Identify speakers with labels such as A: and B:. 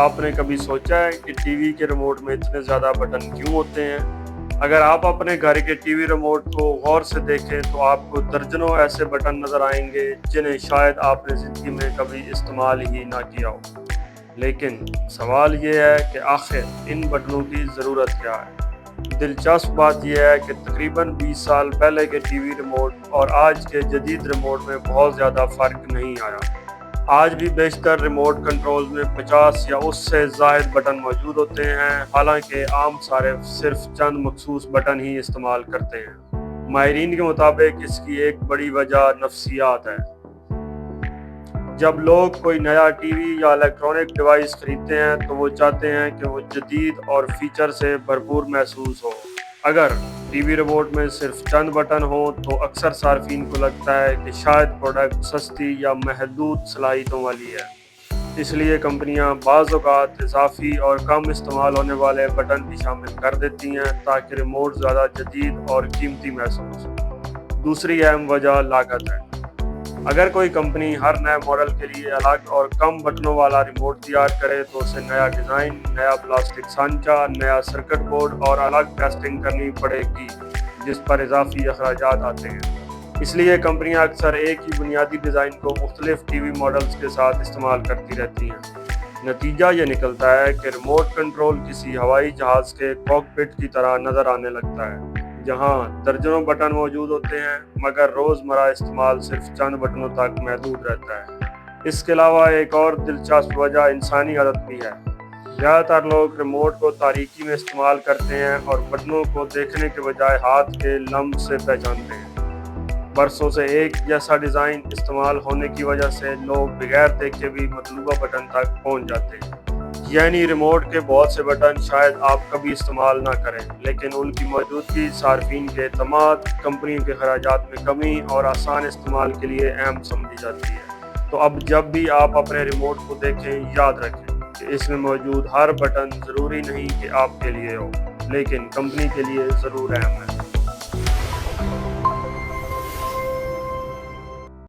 A: آپ نے کبھی سوچا ہے کہ ٹی وی کے ریموٹ میں اتنے زیادہ بٹن کیوں ہوتے ہیں؟ اگر آپ اپنے گھر کے ٹی وی ریموٹ کو غور سے دیکھیں تو آپ کو درجنوں ایسے بٹن نظر آئیں گے جنہیں شاید آپ نے زندگی میں کبھی استعمال ہی نہ کیا ہو۔ لیکن سوال یہ ہے کہ آخر ان بٹنوں کی ضرورت کیا ہے؟ دلچسپ بات یہ ہے کہ تقریباً 20 سال پہلے کے ٹی وی ریموٹ اور آج کے جدید ریموٹ میں بہت زیادہ فرق نہیں آیا۔ آج بھی بیشتر ریموٹ کنٹرول میں 50 یا اس سے زائد بٹن موجود ہوتے ہیں، حالانکہ عام صارف صرف چند مخصوص بٹن ہی استعمال کرتے ہیں۔ ماہرین کے مطابق اس کی ایک بڑی وجہ نفسیات ہے۔ جب لوگ کوئی نیا ٹی وی یا الیکٹرانک ڈیوائس خریدتے ہیں تو وہ چاہتے ہیں کہ وہ جدید اور فیچر سے بھرپور محسوس ہو۔ اگر ٹی وی ریموٹ میں صرف چند بٹن ہوں تو اکثر صارفین کو لگتا ہے کہ شاید پروڈکٹ سستی یا محدود صلاحیتوں والی ہے۔ اس لیے کمپنیاں بعض اوقات اضافی اور کم استعمال ہونے والے بٹن بھی شامل کر دیتی ہیں تاکہ ریموٹ زیادہ جدید اور قیمتی محسوس ہو۔ دوسری اہم وجہ لاگت ہے۔ اگر کوئی کمپنی ہر نئے ماڈل کے لیے الگ اور کم بٹنوں والا ریموٹ تیار کرے تو اسے نیا ڈیزائن، نیا پلاسٹک سانچہ، نیا سرکٹ بورڈ اور الگ ٹیسٹنگ کرنی پڑے گی، جس پر اضافی اخراجات آتے ہیں۔ اس لیے کمپنیاں اکثر ایک ہی بنیادی ڈیزائن کو مختلف ٹی وی ماڈلز کے ساتھ استعمال کرتی رہتی ہیں۔ نتیجہ یہ نکلتا ہے کہ ریموٹ کنٹرول کسی ہوائی جہاز کے کاکپٹ کی طرح نظر آنے لگتا ہے، جہاں درجنوں بٹن موجود ہوتے ہیں مگر روزمرہ استعمال صرف چند بٹنوں تک محدود رہتا ہے۔ اس کے علاوہ ایک اور دلچسپ وجہ انسانی عادت بھی ہے۔ زیادہ تر لوگ ریموٹ کو تاریکی میں استعمال کرتے ہیں اور بٹنوں کو دیکھنے کے بجائے ہاتھ کے لمس سے پہچانتے ہیں۔ برسوں سے ایک جیسا ڈیزائن استعمال ہونے کی وجہ سے لوگ بغیر دیکھے بھی مطلوبہ بٹن تک پہنچ جاتے ہیں۔ یعنی ریموٹ کے بہت سے بٹن شاید آپ کبھی استعمال نہ کریں، لیکن ان کی موجودگی صارفین کے اعتماد، کمپنیوں کے اخراجات میں کمی اور آسان استعمال کے لیے اہم سمجھی جاتی ہے۔ تو اب جب بھی آپ اپنے ریموٹ کو دیکھیں، یاد رکھیں کہ اس میں موجود ہر بٹن ضروری نہیں کہ آپ کے لیے ہو، لیکن کمپنی کے لیے ضرور اہم ہے۔